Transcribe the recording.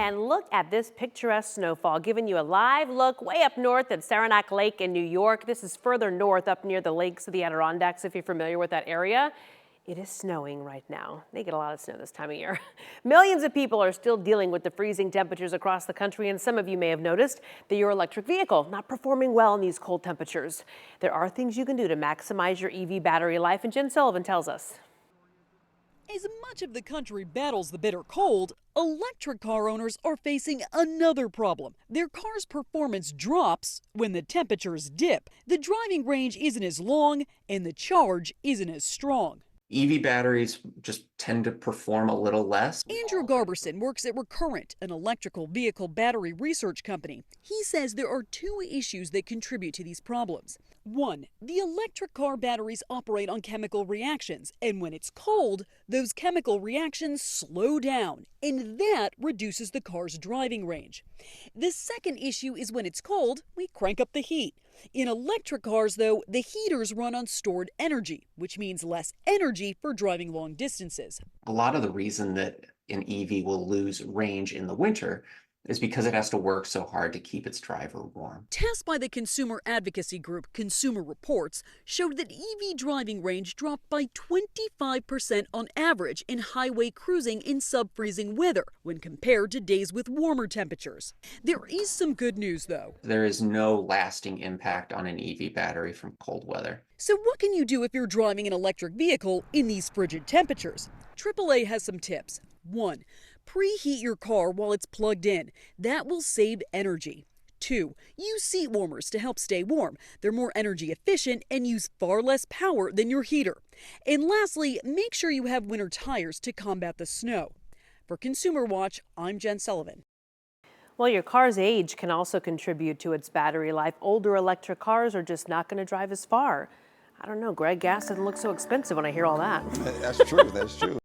And look at this picturesque snowfall, giving you a live look way up north at Saranac Lake in New York. This is further north up near the lakes of the Adirondacks, if you're familiar with that area. It is snowing right now. They get a lot of snow this time of year. Millions of people are still dealing with the freezing temperatures across the country, and some of you may have noticed that your electric vehicle not performing well in these cold temperatures. There are things you can do to maximize your EV battery life, and Jen Sullivan tells us. As much of the country battles the bitter cold, electric car owners are facing another problem. Their car's performance drops when the temperatures dip. The driving range isn't as long and the charge isn't as strong. EV batteries just tend to perform a little less. Andrew Garberson works at Recurrent, an electrical vehicle battery research company. He says there are two issues that contribute to these problems. One, the electric car batteries operate on chemical reactions, and when it's cold, those chemical reactions slow down, and that reduces the car's driving range. The second issue is when it's cold, we crank up the heat. In electric cars, though, the heaters run on stored energy, which means less energy for driving long distances. A lot of the reason that an EV will lose range in the winter is because it has to work so hard to keep its driver warm. Tests by the consumer advocacy group Consumer Reports showed that EV driving range dropped by 25% on average in highway cruising in sub-freezing weather when compared to days with warmer temperatures. There is some good news, though. There is no lasting impact on an EV battery from cold weather. So what can you do if you're driving an electric vehicle in these frigid temperatures? AAA has some tips. 1. Preheat your car while it's plugged in. That will save energy. 2. Use seat warmers to help stay warm. They're more energy efficient and use far less power than your heater. And lastly, make sure you have winter tires to combat the snow. For Consumer Watch, I'm Jen Sullivan. Well, your car's age can also contribute to its battery life. Older electric cars are just not going to drive as far. I don't know, Greg, gas doesn't look so expensive when I hear all that. That's true, that's true.